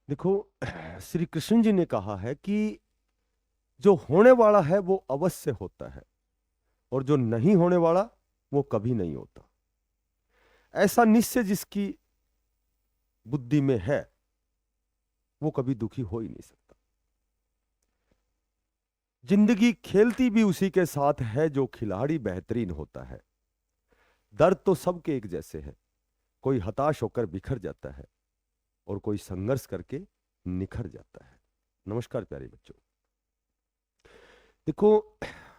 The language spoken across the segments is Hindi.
देखो, श्री कृष्ण जी ने कहा है कि जो होने वाला है वो अवश्य होता है और जो नहीं होने वाला वो कभी नहीं होता। ऐसा निश्चय जिसकी बुद्धि में है वो कभी दुखी हो ही नहीं सकता। जिंदगी खेलती भी उसी के साथ है जो खिलाड़ी बेहतरीन होता है। दर्द तो सबके एक जैसे है, कोई हताश होकर बिखर जाता है और कोई संघर्ष करके निखर जाता है। नमस्कार प्यारे बच्चों। देखो,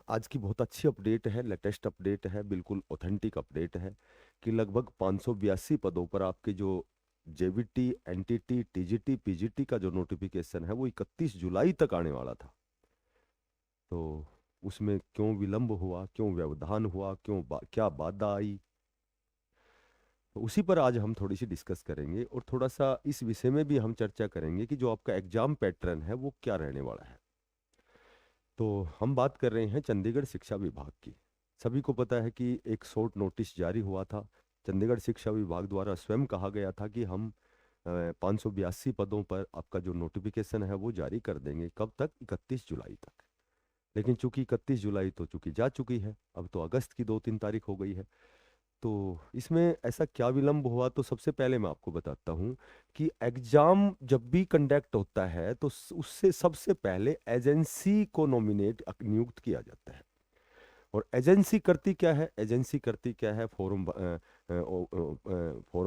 आज की बहुत अच्छी अपडेट है, लेटेस्ट अपडेट है, बिल्कुल ऑथेंटिक अपडेट है कि लगभग 582 पदों पर आपके जो जेवीटी, एनटीटी, टीजीटी, पीजीटी का जो नोटिफिकेशन है वो 31 जुलाई तक आने वाला था। तो उसमें क्यों विलंब हुआ, क्यों व्यवधान हुआ, क्या बाधा आई, तो उसी पर आज हम थोड़ी सी डिस्कस करेंगे और थोड़ा सा इस विषय में भी हम चर्चा करेंगे कि जो आपका एग्जाम पैटर्न है वो क्या रहने वाला है। तो हम बात कर रहे हैं चंडीगढ़ शिक्षा विभाग की। सभी को पता है कि एक शॉर्ट नोटिस जारी हुआ था। चंडीगढ़ शिक्षा विभाग द्वारा स्वयं कहा गया था कि हम 582 पदों पर आपका जो नोटिफिकेशन है वो जारी कर देंगे। कब तक? 31 जुलाई तक। लेकिन चूंकि 31 जुलाई तो चूंकि जा चुकी है, अब तो अगस्त की 2-3 तारीख हो गई है। तो इसमें ऐसा क्या विलंब हुआ, तो सबसे पहले मैं आपको बताता हूँ कि एग्जाम जब भी कंडक्ट होता है तो उससे सबसे पहले एजेंसी को नॉमिनेट नियुक्त किया जाता है। और एजेंसी करती क्या है? एजेंसी करती क्या है? फॉर्म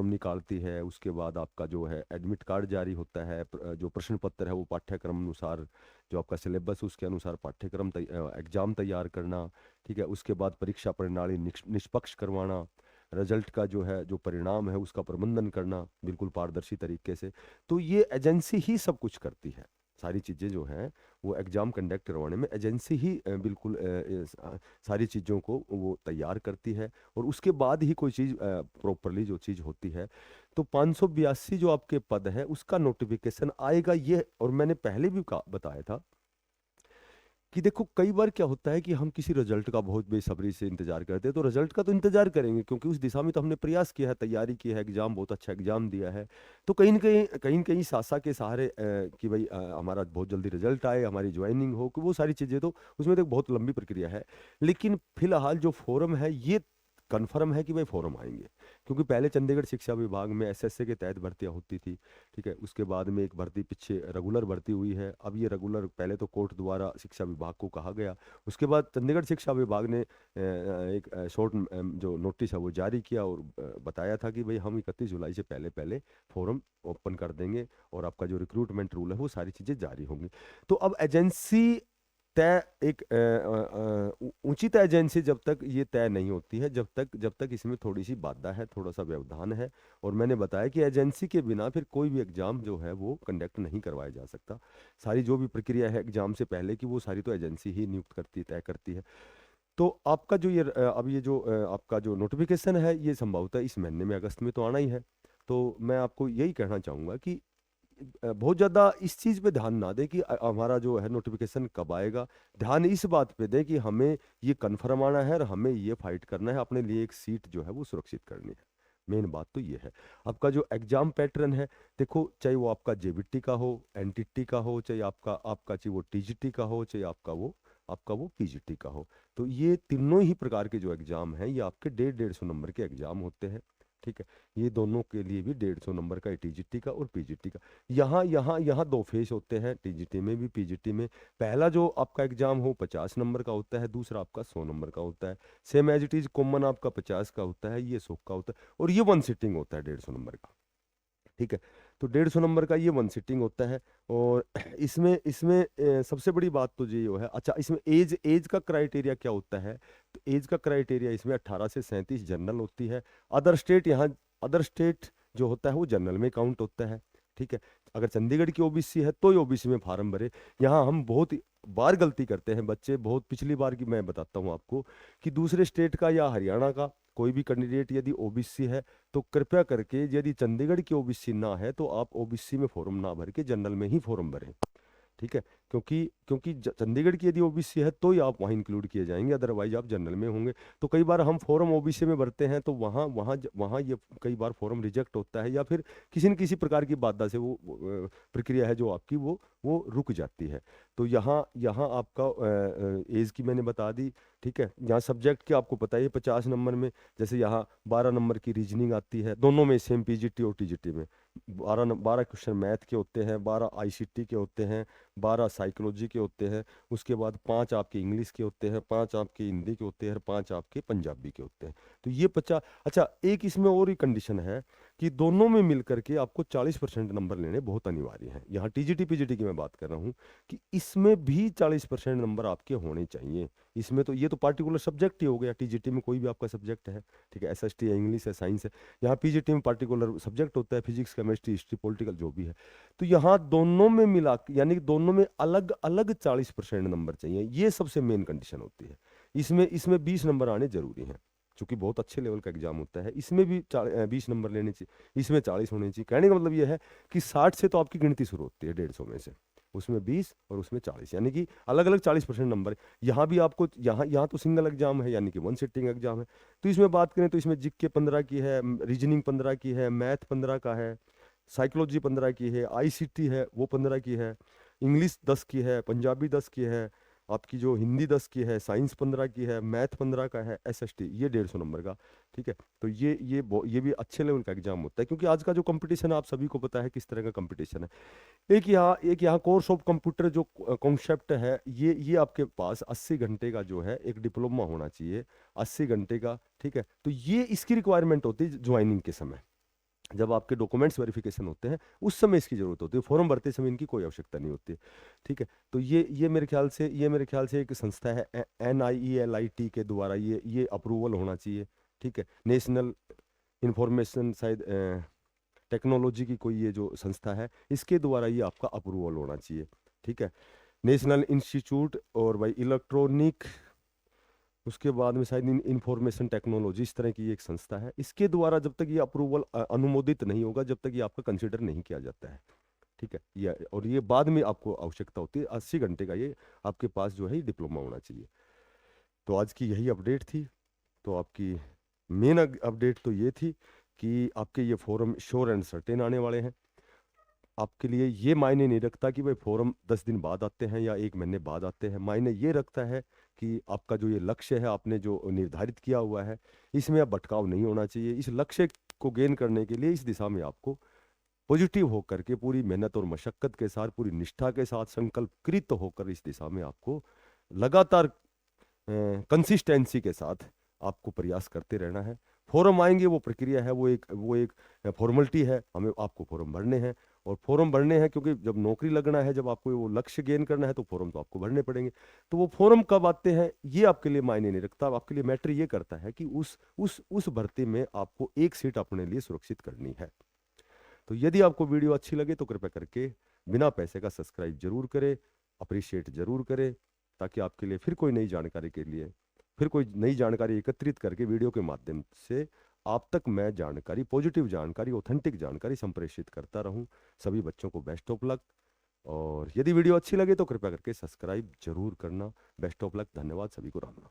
निकालती है, उसके बाद आपका जो है एडमिट कार्ड जारी होता है, जो प्रश्न पत्र है वो पाठ्यक्रम अनुसार, जो आपका सिलेबस उसके अनुसार पाठ्यक्रम एग्जाम तैयार करना। ठीक है, उसके बाद परीक्षा प्रणाली निष्पक्ष करवाना, रिजल्ट का जो है जो परिणाम है उसका प्रबंधन करना बिल्कुल पारदर्शी तरीके से। तो ये एजेंसी ही सब कुछ करती है। सारी चीज़ें जो हैं वो एग्जाम कंडक्ट करवाने में एजेंसी ही बिल्कुल सारी चीज़ों को वो तैयार करती है और उसके बाद ही कोई चीज़ प्रॉपरली जो चीज़ होती है। तो 582 जो आपके पद है उसका नोटिफिकेशन आएगा ये। और मैंने पहले भी बताया था कि देखो, कई बार क्या होता है कि हम किसी रिजल्ट का बहुत बेसब्री से इंतजार करते हैं। तो रिजल्ट का तो इंतजार करेंगे क्योंकि उस दिशा में तो हमने प्रयास किया है, तैयारी की है, एग्जाम बहुत अच्छा एग्जाम दिया है। तो कहीं न कहीं सासा के सहारे कि भाई हमारा बहुत जल्दी रिजल्ट आए, हमारी ज्वाइनिंग हो, कि वो सारी चीज़ें तो उसमें तो एक बहुत लंबी प्रक्रिया है। लेकिन फिलहाल जो फोरम है ये कन्फर्म है कि भाई फोरम आएंगे। क्योंकि पहले चंडीगढ़ शिक्षा विभाग में एसएसए के तहत भर्तियां होती थी। ठीक है, उसके बाद में एक भर्ती पीछे रेगुलर भर्ती हुई है। अब ये रेगुलर पहले तो कोर्ट द्वारा शिक्षा विभाग को कहा गया, उसके बाद चंडीगढ़ शिक्षा विभाग ने एक शॉर्ट जो नोटिस है वो जारी किया और बताया था कि भाई हम 31 जुलाई से पहले पहले फॉर्म ओपन कर देंगे और आपका जो रिक्रूटमेंट रूल है वो सारी चीज़ें जारी होंगी। तो अब एजेंसी तय एक उचित एजेंसी जब तक ये तय नहीं होती है, जब तक इसमें थोड़ी सी बाधा है, थोड़ा सा व्यवधान है। और मैंने बताया कि एजेंसी के बिना फिर कोई भी एग्जाम जो है वो कंडक्ट नहीं करवाया जा सकता। सारी जो भी प्रक्रिया है एग्जाम से पहले की वो सारी तो एजेंसी ही नियुक्त करती, तय करती है। तो आपका जो ये अब ये जो आपका जो नोटिफिकेशन है ये संभवतः इस महीने में अगस्त में तो आना ही है। तो मैं आपको यही कहना चाहूँगा कि बहुत ज़्यादा इस चीज़ पे ध्यान ना दें कि हमारा जो है नोटिफिकेशन कब आएगा। ध्यान इस बात पे दें कि हमें ये कन्फर्म आना है और हमें ये फाइट करना है, अपने लिए एक सीट जो है वो सुरक्षित करनी है। मेन बात तो ये है। आपका जो एग्जाम पैटर्न है, देखो, चाहे वो आपका जेबीटी का हो, एनटीटी का हो, चाहे आपका आपका चाहे वो टीजीटी का हो, चाहे आपका वो पीजीटी का हो, तो ये तीनों ही प्रकार के जो एग्जाम हैं ये आपके 150-150 नंबर के एग्जाम होते हैं। ठीक है, ये दोनों के लिए भी 150 नंबर का है, टीजीटी का और पीजीटी का। यहाँ यहाँ यहाँ दो फेज होते हैं, टीजीटी में भी पीजीटी में। पहला जो आपका एग्जाम हो 50 नंबर का होता है, दूसरा आपका 100 नंबर का होता है। Same as it is common आपका 50 का होता है, ये 100 का होता है, और ये वन सिटिंग होता है 150 नंबर का। ठीक है, तो 150 नंबर का ये वन सिटिंग होता है। और इसमें इसमें सबसे बड़ी बात तो ये है, अच्छा, इसमें एज एज का क्राइटेरिया क्या होता है? तो एज का क्राइटेरिया इसमें 18 से 37 जनरल होती है। अदर स्टेट यहाँ अदर स्टेट जो होता है वो जनरल में काउंट होता है। ठीक है, अगर चंडीगढ़ की ओबीसी है तो ये ओबीसी में फार्म भरे। यहाँ हम बहुत बार गलती करते हैं बच्चे, बहुत पिछली बार की मैं बताता हूँ आपको कि दूसरे स्टेट का या हरियाणा का कोई भी कैंडिडेट यदि ओबीसी है तो कृपया करके, यदि चंडीगढ़ की ओबीसी ना है तो आप ओबीसी में फॉर्म ना भर के जनरल में ही फॉर्म भरें। ठीक है, क्योंकि क्योंकि चंडीगढ़ की यदि ओबीसी है तो ही आप वहाँ इंक्लूड किए जाएंगे, अदरवाइज आप जनरल में होंगे। तो कई बार हम फॉर्म ओबीसी में भरते हैं तो वहाँ वहाँ वहाँ ये कई बार फॉर्म रिजेक्ट होता है, या फिर किसी न किसी प्रकार की बाधा से वो प्रक्रिया है जो आपकी वो रुक जाती है। तो यहाँ यहाँ आपका एज की मैंने बता दी, ठीक है। यहाँ सब्जेक्ट के आपको पता है 50 नंबर में, जैसे यहाँ 12 नंबर की रीजनिंग आती है, दोनों में सेम, पीजीटी और टीजीटी में 12 क्वेश्चन मैथ के होते हैं, 12 आईसीटी के होते हैं, 12 साइकोलॉजी के होते हैं, उसके बाद 5 आपके इंग्लिश के होते हैं, 5 आपके हिंदी के होते हैं, और 5 आपके पंजाबी के होते हैं। तो ये 50। अच्छा, एक इसमें और ही कंडीशन है कि दोनों में मिलकर के आपको 40% नंबर लेने बहुत अनिवार्य हैं। यहाँ टीजीटी पीजीटी की मैं बात कर रहा हूँ कि इसमें भी 40% नंबर आपके होने चाहिए। इसमें तो ये तो पार्टिकुलर सब्जेक्ट ही हो गया, टीजीटी में कोई भी आपका सब्जेक्ट है, ठीक है, एसएसटी है, इंग्लिश है, साइंस है। यहाँ पीजीटी में पार्टिकुलर सब्जेक्ट होता है, फिजिक्स, केमिस्ट्री, हिस्ट्री, पॉलिटिकल, जो भी है। तो यहाँ दोनों में मिला यानी कि दोनों में अलग अलग 40% नंबर चाहिए, ये सबसे मेन कंडीशन होती है। इसमें इसमें 20 नंबर आने जरूरी हैं, क्योंकि बहुत अच्छे लेवल का एग्जाम होता है। इसमें भी 20 नंबर लेने चाहिए, इसमें 40 होने चाहिए। कहने का मतलब ये है कि 60 से तो आपकी गिनती शुरू होती है, 150 में से, उसमें 20 और उसमें 40, यानी कि अलग अलग 40% नंबर। यहाँ भी आपको, यहाँ तो सिंगल एग्जाम है, यानी कि वन सिटिंग एग्जाम है। तो इसमें बात करें तो इसमें जीके 15 की है, रीजनिंग 15 की है, मैथ 15 का है, साइकोलॉजी 15 की है, आईसीटी है वो 15 की है, इंग्लिश 10 की है, पंजाबी 10 की है, आपकी जो हिंदी 10 की है, साइंस 15 की है, मैथ 15 का है, एसएसटी ये 150 नंबर का, ठीक है। तो ये भी अच्छे लेवल का एग्जाम होता है, क्योंकि आज का जो कंपटीशन है आप सभी को पता है किस तरह का कंपटीशन है। एक यहाँ कोर्स ऑफ कंप्यूटर जो कॉन्सेप्ट है, ये आपके पास 80 घंटे का जो है एक डिप्लोमा होना चाहिए, 80 घंटे का, ठीक है। तो ये इसकी रिक्वायरमेंट होती है ज्वाइनिंग के समय, जब आपके डॉक्यूमेंट्स वेरिफिकेशन होते हैं उस समय इसकी जरूरत होती है, फॉर्म भरते समय इनकी कोई आवश्यकता नहीं होती, ठीक है। तो ये मेरे ख्याल से एक संस्था है NIELIT के द्वारा ये अप्रूवल होना चाहिए, ठीक है। नेशनल इंफॉर्मेशन शायद टेक्नोलॉजी की कोई ये जो संस्था है, इसके द्वारा ये आपका अप्रूवल होना चाहिए, ठीक है। नेशनल इंस्टीट्यूट और भाई इलेक्ट्रॉनिक, उसके बाद में शायद इंफॉर्मेशन टेक्नोलॉजी, इस तरह की एक संस्था है, इसके द्वारा जब तक ये अप्रूवल अनुमोदित नहीं होगा, जब तक ये आपका कंसिडर नहीं किया जाता है, ठीक है। ये बाद में आपको आवश्यकता होती है। 80 घंटे का ये आपके पास जो है डिप्लोमा होना चाहिए। तो आज की यही अपडेट थी। तो आपकी मेन अपडेट तो ये थी कि आपके ये फॉर्म श्योर एंड सर्टेन आने वाले हैं। आपके लिए ये मायने नहीं रखता कि भाई फॉर्म 10 दिन बाद आते हैं या 1 महीने बाद आते हैं, मायने ये रखता है कि आपका जो ये लक्ष्य है आपने जो निर्धारित किया हुआ है, इसमें अब भटकाव नहीं होना चाहिए। इस लक्ष्य को गेन करने के लिए इस दिशा में आपको पॉजिटिव होकर के पूरी मेहनत और मशक्कत के साथ, पूरी निष्ठा के साथ, संकल्पकृत होकर इस दिशा में आपको लगातार कंसिस्टेंसी के साथ आपको प्रयास करते रहना है। फॉर्म आएंगे, वो प्रक्रिया है, वो एक फॉर्मेलिटी है, हमें आपको फॉर्म भरने हैं। और फॉर्म भरने हैं क्योंकि जब नौकरी लगना है, जब आपको वो लक्ष्य गेन करना है, तो फॉर्म तो आपको भरने पड़ेंगे। तो वो फॉर्म कब आते हैं ये आपके लिए मायने नहीं रखता, आपके लिए मैटर ये करता है कि उस भर्ती में आपको एक सीट अपने लिए सुरक्षित करनी है। तो यदि आपको वीडियो अच्छी लगे तो कृपया करके बिना पैसे का सब्सक्राइब जरूर करें, अप्रिशिएट जरूर करें, ताकि आपके लिए फिर कोई नई जानकारी एकत्रित करके वीडियो के माध्यम से आप तक मैं जानकारी, पॉजिटिव जानकारी, ऑथेंटिक जानकारी संप्रेषित करता रहूं। सभी बच्चों को बेस्ट ऑफ लक, और यदि वीडियो अच्छी लगे तो कृपया करके सब्सक्राइब जरूर करना। बेस्ट ऑफ लक, धन्यवाद, सभी को राम राम।